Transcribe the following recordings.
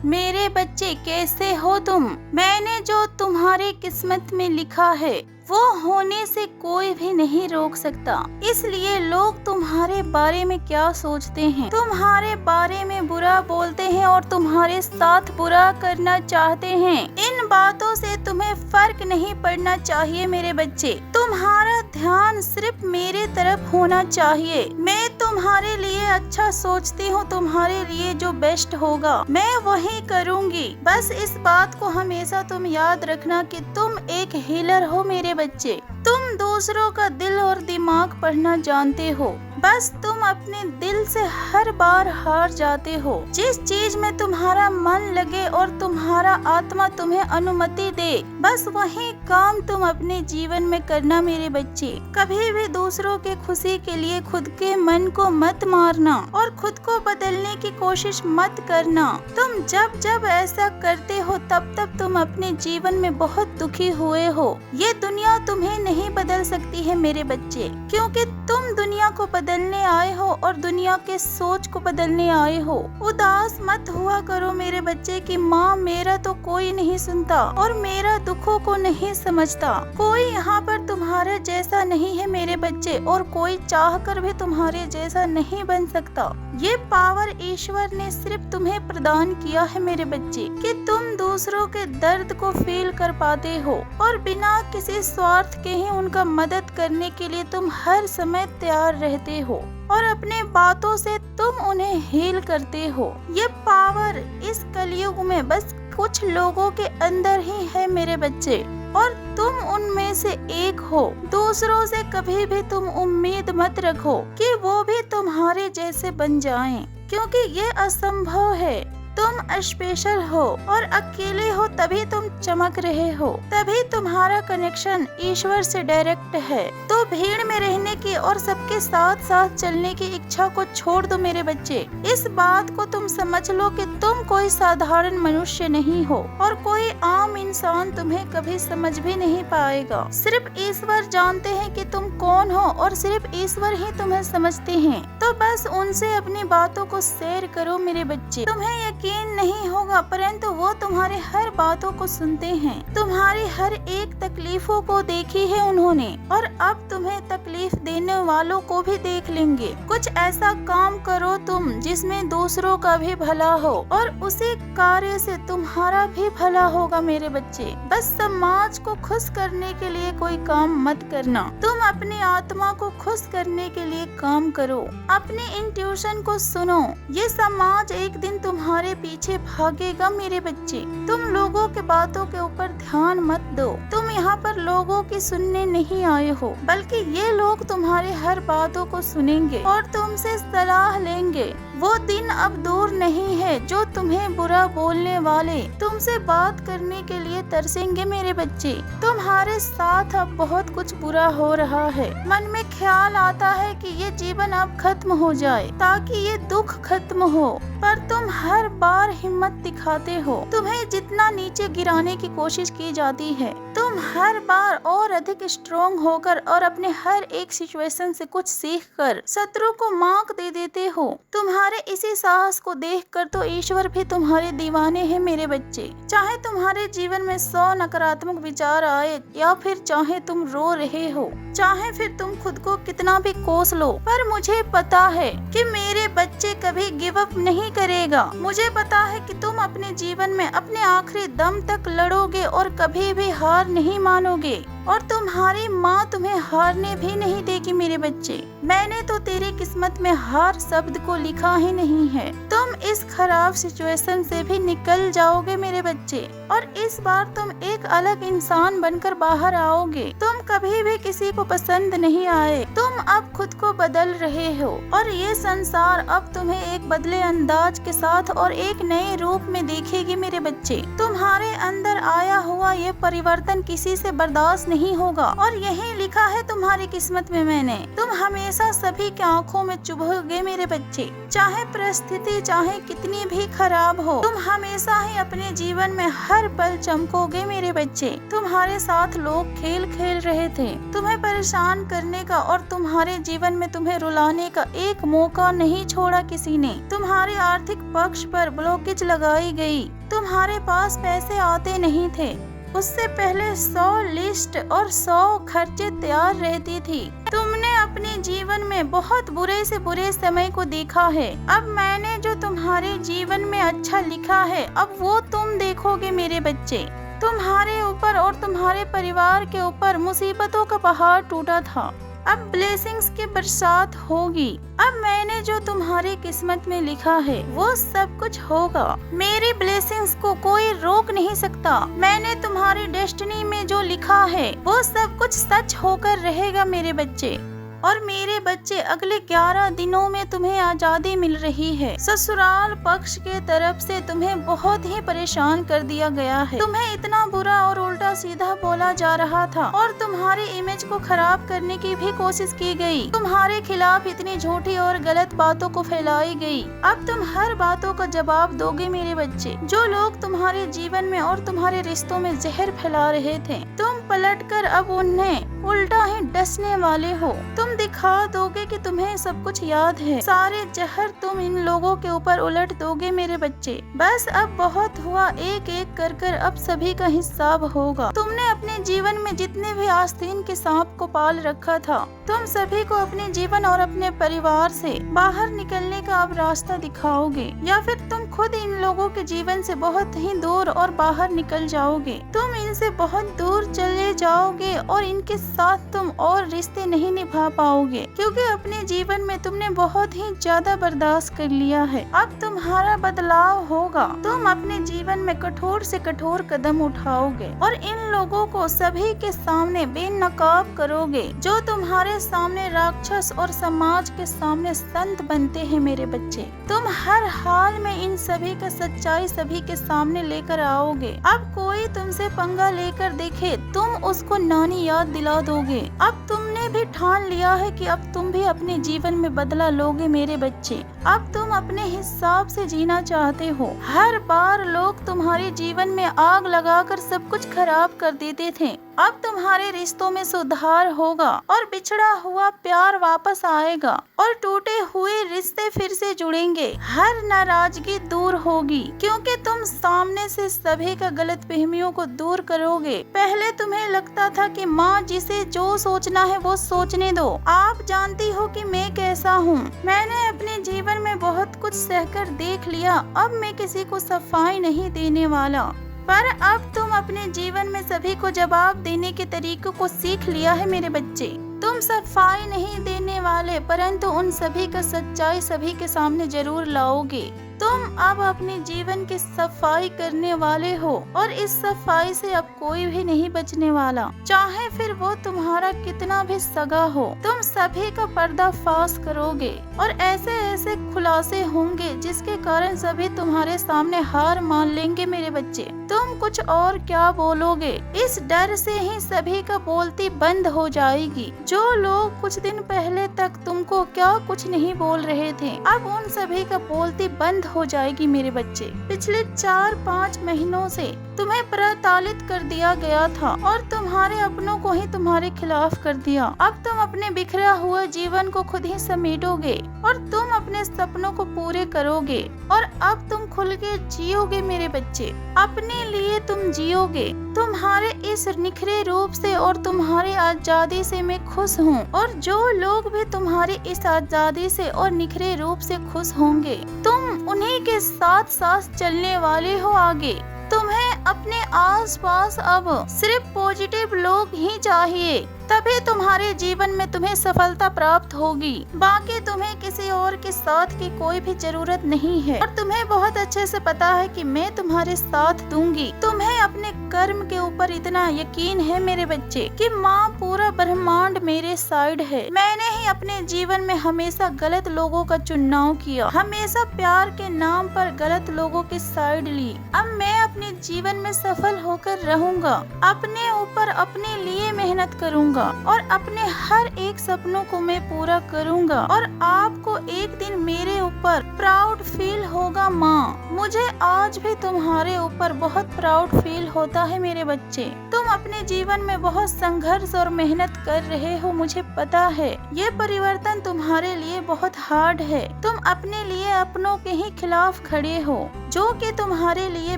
मेरे बच्चे कैसे हो तुम? मैंने जो तुम्हारी किस्मत में लिखा है वो होने से कोई भी नहीं रोक सकता। इसलिए लोग तुम्हारे बारे में क्या सोचते हैं, तुम्हारे बारे में बुरा बोलते हैं और तुम्हारे साथ बुरा करना चाहते हैं, इन बातों से तुम्हें फर्क नहीं पड़ना चाहिए मेरे बच्चे। तुम्हारा ध्यान सिर्फ मेरे तरफ होना चाहिए। मैं तुम्हारे लिए अच्छा सोचती हूँ, तुम्हारे लिए जो बेस्ट होगा मैं वही करूँगी। बस इस बात को हमेशा तुम याद रखना कि तुम एक हीलर हो मेरे बच्चे। तुम दूसरों का दिल और दिमाग पढ़ना जानते हो। बस तुम अपने दिल से हर बार हार जाते हो। जिस चीज में तुम्हारा मन लगे और तुम्हारा आत्मा तुम्हें अनुमति दे, बस वही काम तुम अपने जीवन में करना मेरे बच्चे। कभी भी दूसरों के खुशी के लिए खुद के मन को मत मारना और खुद को बदलने की कोशिश मत करना। तुम जब जब ऐसा करते हो तब तब तुम अपने जीवन में बहुत दुखी हुए हो। ये दुनिया तुम्हें नहीं बदल सकती है मेरे बच्चे, क्योंकि तुम दुनिया को बदलने आए हो और दुनिया के सोच को बदलने आए हो। उदास मत हुआ करो मेरे बच्चे कि माँ मेरा तो कोई नहीं सुनता और मेरा दुखों को नहीं समझता। कोई यहाँ पर तुम्हारे जैसा नहीं है मेरे बच्चे और कोई चाहकर भी तुम्हारे जैसा नहीं बन सकता। ये पावर ईश्वर ने सिर्फ तुम्हें प्रदान किया है मेरे बच्चे कि तुम दूसरों के दर्द को फील कर पाते हो और बिना किसी स्वार्थ के ही उनका मदद करने के लिए तुम हर समय तैयार रहते हो और अपने बातों से तुम उन्हें हील करते हो। ये पावर इस कलयुग में बस कुछ लोगों के अंदर ही है मेरे बच्चे और तुम उनमें से एक हो। दूसरों से कभी भी तुम उम्मीद मत रखो कि वो भी तुम्हारे जैसे बन जाएं, क्योंकि ये असंभव है। तुम स्पेशल हो और अकेले हो तभी तुम चमक रहे हो, तभी तुम्हारा कनेक्शन ईश्वर से डायरेक्ट है। तो भीड़ में रहने की और सबके साथ साथ चलने की इच्छा को छोड़ दो मेरे बच्चे। इस बात को तुम समझ लो कि तुम कोई साधारण मनुष्य नहीं हो और कोई आम इंसान तुम्हें कभी समझ भी नहीं पाएगा। सिर्फ ईश्वर जानते हैं कि तुम कौन हो और सिर्फ ईश्वर ही तुम्हें समझते हैं। तो बस उनसे अपनी बातों को शेयर करो मेरे बच्चे। तुम्हें यकीन नहीं होगा परंतु वो तुम्हारे हर बातों को सुनते हैं। तुम्हारी हर एक तकलीफों को देखी है उन्होंने और अब तुम्हें तकलीफ देने वालों को भी देख लेंगे। कुछ ऐसा काम करो तुम जिसमें दूसरों का भी भला हो और उसी कार्य से तुम्हारा भी भला होगा मेरे बच्चे। बस समाज को खुश करने के लिए कोई काम मत करना, तुम अपनी आत्मा को खुश करने के लिए काम करो। अपने इंट्यूशन को सुनो, ये समाज एक दिन तुम्हारे पीछे भागेगा मेरे बच्चे। तुम लोगों के बातों के ऊपर ध्यान मत दो। तुम यहाँ पर लोगों की सुनने नहीं आए हो, बल्कि ये लोग तुम्हारे हर बातों को सुनेंगे और तुमसे सलाह लेंगे। वो दिन अब दूर नहीं है जो तुम्हें बुरा बोलने वाले तुमसे बात करने के लिए तरसेंगे मेरे बच्चे। तुम्हारे साथ अब बहुत कुछ बुरा हो रहा है। मन में ख्याल आता है कि ये जीवन अब खत्म हो जाए ताकि ये दुख खत्म हो, पर तुम हर बार हिम्मत दिखाते हो। तुम्हें जितना नीचे गिराने की कोशिश की जाती है, तुम हर बार और अधिक स्ट्रॉन्ग होकर और अपने हर एक सिचुएशन से कुछ सीखकर शत्रु को मात दे देते हो। तुम्हारे इसी साहस को देखकर तो ईश्वर भी तुम्हारे दीवाने हैं मेरे बच्चे। चाहे तुम्हारे जीवन में 100 नकारात्मक विचार आए या फिर चाहे तुम रो रहे हो, चाहे फिर तुम खुद को कितना भी कोस लो, पर मुझे पता है कि मेरे बच्चे कभी गिव अप नहीं करेगा। मुझे पता है कि तुम अपने जीवन में अपने आखिरी दम तक लड़ोगे और कभी भी हार नहीं मानोगे और तुम्हारी माँ तुम्हें हारने भी नहीं देगी मेरे बच्चे। मैंने तो तेरी किस्मत में हार शब्द को लिखा ही नहीं है। तुम इस खराब सिचुएशन से भी निकल जाओगे मेरे बच्चे और इस बार तुम एक अलग इंसान बनकर बाहर आओगे। तुम कभी भी किसी को पसंद नहीं आए, तुम अब खुद को बदल रहे हो और ये संसार अब तुम्हें एक बदले अंदाज के साथ और एक नए रूप में देखेगी मेरे बच्चे। तुम्हारे अंदर आया हुआ ये परिवर्तन किसी से बर्दाश्त नहीं होगा और यही लिखा है तुम्हारी किस्मत में मैंने। तुम हमेशा सभी की आंखों में चुभोगे मेरे बच्चे, चाहे परिस्थिति चाहे कितनी भी खराब हो। तुम हमेशा ही अपने जीवन में हर हर पल चमकोगे मेरे बच्चे। तुम्हारे साथ लोग खेल खेल रहे थे, तुम्हें परेशान करने का और तुम्हारे जीवन में तुम्हें रुलाने का एक मौका नहीं छोड़ा किसी ने। तुम्हारे आर्थिक पक्ष पर ब्लॉकेज लगाई गई, तुम्हारे पास पैसे आते नहीं थे, उससे पहले 100 लिस्ट और 100 खर्चे तैयार रहती थी। तुमने अपने जीवन में बहुत बुरे से बुरे समय को देखा है। अब मैंने जो तुम्हारे जीवन में अच्छा लिखा है, अब वो तुम देखोगे मेरे बच्चे। तुम्हारे ऊपर और तुम्हारे परिवार के ऊपर मुसीबतों का पहाड़ टूटा था, अब ब्लेसिंग्स की बरसात होगी। अब मैंने जो तुम्हारी किस्मत में लिखा है वो सब कुछ होगा। मेरी ब्लेसिंग्स को कोई रोक नहीं सकता। मैंने तुम्हारी डेस्टिनी में जो लिखा है वो सब कुछ सच होकर रहेगा मेरे बच्चे। और मेरे बच्चे, अगले 11 दिनों में तुम्हें आजादी मिल रही है। ससुराल पक्ष के तरफ से तुम्हें बहुत ही परेशान कर दिया गया है। तुम्हें इतना बुरा और उल्टा सीधा बोला जा रहा था और तुम्हारी इमेज को खराब करने की भी कोशिश की गई। तुम्हारे खिलाफ इतनी झूठी और गलत बातों को फैलाई गई। अब तुम हर बातों का जवाब दोगे मेरे बच्चे। जो लोग तुम्हारे जीवन में और तुम्हारे रिश्तों में जहर फैला रहे थे, तुम पलटकर अब उन्हें उल्टा ही डसने वाले हो। तुम दिखा दोगे कि तुम्हें सब कुछ याद है। सारे जहर तुम इन लोगों के ऊपर उलट दोगे मेरे बच्चे। बस अब बहुत हुआ, एक एक कर कर अब सभी का हिसाब होगा। तुमने अपने जीवन में जितने भी आस्तीन के सांप को पाल रखा था, तुम सभी को अपने जीवन और अपने परिवार से बाहर निकलने का अब रास्ता दिखाओगे, या फिर तुम खुद इन लोगों के जीवन से बहुत ही दूर और बाहर निकल जाओगे। तुम इनसे बहुत दूर चले जाओगे और इनके साथ तुम और रिश्ते नहीं निभा पाओगे, क्योंकि अपने जीवन में तुमने बहुत ही ज्यादा बर्दाश्त कर लिया है। अब तुम्हारा बदलाव होगा। तुम अपने जीवन में कठोर से कठोर कदम उठाओगे और इन लोगों को सभी के सामने बेनकाब करोगे, जो तुम्हारे सामने राक्षस और समाज के सामने संत बनते हैं मेरे बच्चे। तुम हर हाल में इन सभी का सच्चाई सभी के सामने लेकर आओगे। अब कोई तुमसे पंगा लेकर देखे, तुम उसको नानी याद दिला दोगे। अब तुमने भी ठान लिया है कि अब तुम भी अपने जीवन में बदला लोगे मेरे बच्चे। अब तुम अपने हिसाब से जीना चाहते हो। हर बार लोग तुम्हारे जीवन में आग लगाकर सब कुछ खराब कर देते थे। अब तुम्हारे रिश्तों में सुधार होगा और बिछड़ा हुआ प्यार वापस आएगा और टूटे हुए रिश्ते फिर से जुड़ेंगे। हर नाराजगी दूर होगी, क्योंकि तुम सामने से सभी का गलत फहमियों को दूर करोगे। पहले तुम्हें लगता था कि माँ जिसे जो सोचना है वो सोचने दो। आप जानती हो कि मैं कैसा हूँ। मैंने अपने जीवन में बहुत कुछ सहकर देख लिया। अब मैं किसी को सफाई नहीं देने वाला। पर अब तुम अपने जीवन में सभी को जवाब देने के तरीकों को सीख लिया है मेरे बच्चे। तुम सफाई नहीं देने वाले, परंतु उन सभी का सच्चाई सभी के सामने जरूर लाओगे। तुम अब अपने जीवन की सफाई करने वाले हो और इस सफाई से अब कोई भी नहीं बचने वाला, चाहे फिर वो तुम्हारा कितना भी सगा हो। तुम सभी का पर्दाफाश करोगे और ऐसे ऐसे खुलासे होंगे जिसके कारण सभी तुम्हारे सामने हार मान लेंगे मेरे बच्चे। तुम कुछ और क्या बोलोगे, इस डर से ही सभी का बोलती बंद हो जाएगी। जो लोग कुछ दिन पहले तक तुमको क्या कुछ नहीं बोल रहे थे, अब उन सभी का बोलती बंद हो जाएगी मेरे बच्चे। पिछले 4-5 महीनों से तुम्हें प्रताड़ित कर दिया गया था और तुम्हारे अपनों को ही तुम्हारे खिलाफ कर दिया। अब तुम अपने बिखरा हुआ जीवन को खुद ही समेटोगे और तुम अपने सपनों को पूरे करोगे और अब तुम खुल के जियोगे मेरे बच्चे। अपने लिए तुम जियोगे। तुम्हारे इस निखरे रूप से और तुम्हारी आजादी से मैं खुश हूँ और जो लोग भी तुम्हारी इस आजादी से और निखरे रूप से खुश होंगे, तुम उन्हीं के साथ साथ चलने वाले हो आगे। तुम्हें अपने आसपास अब सिर्फ पॉजिटिव लोग ही चाहिए, तभी तुम्हारे जीवन में तुम्हें सफलता प्राप्त होगी। बाकी तुम्हें किसी और के साथ की कोई भी जरूरत नहीं है और तुम्हें बहुत अच्छे से पता है कि मैं तुम्हारे साथ दूंगी। तुम्हें अपने कर्म के ऊपर इतना यकीन है मेरे बच्चे कि माँ पूरा ब्रह्मांड मेरे साइड है। मैंने ही अपने जीवन में हमेशा गलत लोगों का चुनाव किया, हमेशा प्यार के नाम पर गलत लोगों की साइड ली। अब मैं अपने जीवन में सफल होकर रहूंगा, अपने ऊपर अपने लिए मेहनत करूंगा और अपने हर एक सपनों को मैं पूरा करूंगा और आपको एक दिन मेरे ऊपर प्राउड फील होगा माँ। मुझे आज भी तुम्हारे ऊपर बहुत प्राउड फील होता है मेरे बच्चे। तुम अपने जीवन में बहुत संघर्ष और मेहनत कर रहे हो, मुझे पता है। ये परिवर्तन तुम्हारे लिए बहुत हार्ड है। तुम अपने लिए अपनों के ही खिलाफ खड़े हो, जो कि तुम्हारे लिए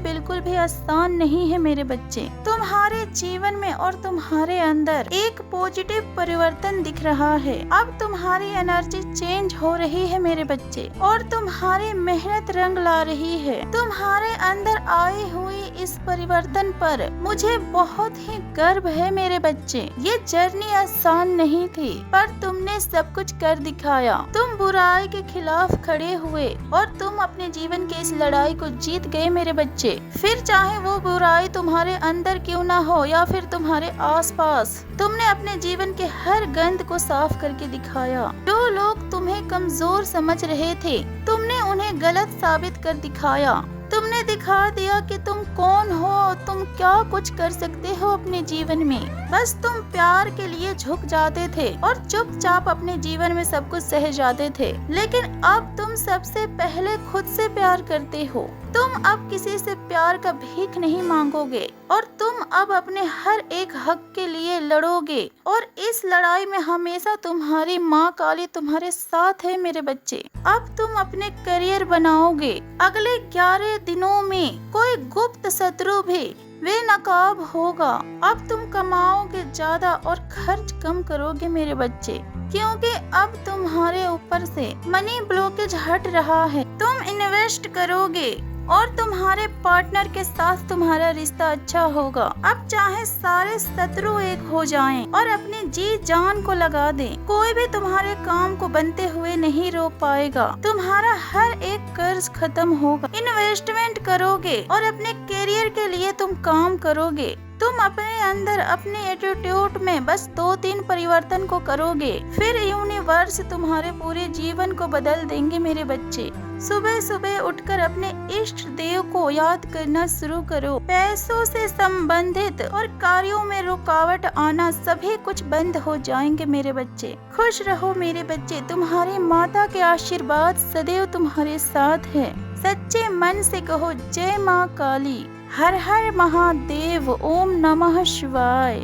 बिल्कुल भी आसान नहीं है मेरे बच्चे। तुम्हारे जीवन में और तुम्हारे अंदर एक पॉजिटिव परिवर्तन दिख रहा है। अब तुम्हारी एनर्जी चेंज हो रही है मेरे बच्चे, और तुम्हारी मेहनत रंग ला रही है। तुम्हारे अंदर आई हुई इस परिवर्तन पर मुझे बहुत ही गर्व है मेरे बच्चे। ये जर्नी आसान नहीं थी, पर तुमने सब कुछ कर दिखाया। तुम बुराई के खिलाफ खड़े हुए और तुम अपने जीवन के इस लड़ाई को जीत गए मेरे बच्चे। फिर चाहे वो बुराई तुम्हारे अंदर क्यों ना हो या फिर तुम्हारे आसपास, तुमने अपने जीवन के हर गंद को साफ करके दिखाया। जो लोग तुम्हें कमजोर समझ रहे थे, तुमने उन्हें गलत साबित कर दिखाया। तुमने दिखा दिया कि तुम कौन हो, तुम क्या कुछ कर सकते हो अपने जीवन में। बस तुम प्यार के लिए झुक जाते थे और चुपचाप अपने जीवन में सब कुछ सह जाते थे। लेकिन अब तुम सबसे पहले खुद से प्यार करते हो। तुम अब किसी से प्यार का भीख नहीं मांगोगे और तुम अब अपने हर एक हक के लिए लड़ोगे, और इस लड़ाई में हमेशा तुम्हारी माँ काली तुम्हारे साथ है मेरे बच्चे। अब तुम अपने करियर बनाओगे। अगले 11 दिनों में कोई गुप्त शत्रु भी बेनकाब होगा। अब तुम कमाओगे ज्यादा और खर्च कम करोगे मेरे बच्चे, क्योंकि अब तुम्हारे ऊपर से मनी ब्लॉकेज हट रहा है। तुम इन्वेस्ट करोगे और तुम्हारे पार्टनर के साथ तुम्हारा रिश्ता अच्छा होगा। अब चाहे सारे शत्रु एक हो जाएं और अपनी जी जान को लगा दें, कोई भी तुम्हारे काम को बनते हुए नहीं रोक पाएगा। तुम्हारा हर एक कर्ज खत्म होगा। इन्वेस्टमेंट करोगे और अपने करियर के लिए तुम काम करोगे। तुम अपने अंदर अपने एटीट्यूड में बस 2-3 परिवर्तन को करोगे, फिर यूनिवर्स तुम्हारे पूरे जीवन को बदल देंगे मेरे बच्चे। सुबह सुबह उठकर अपने इष्ट देव को याद करना शुरू करो। पैसों से संबंधित और कार्यों में रुकावट आना सभी कुछ बंद हो जाएंगे मेरे बच्चे। खुश रहो मेरे बच्चे, तुम्हारी माता के आशीर्वाद सदैव तुम्हारे साथ है। सच्चे मन से कहो जय माँ काली, हर हर महादेव, ओम नमः शिवाय।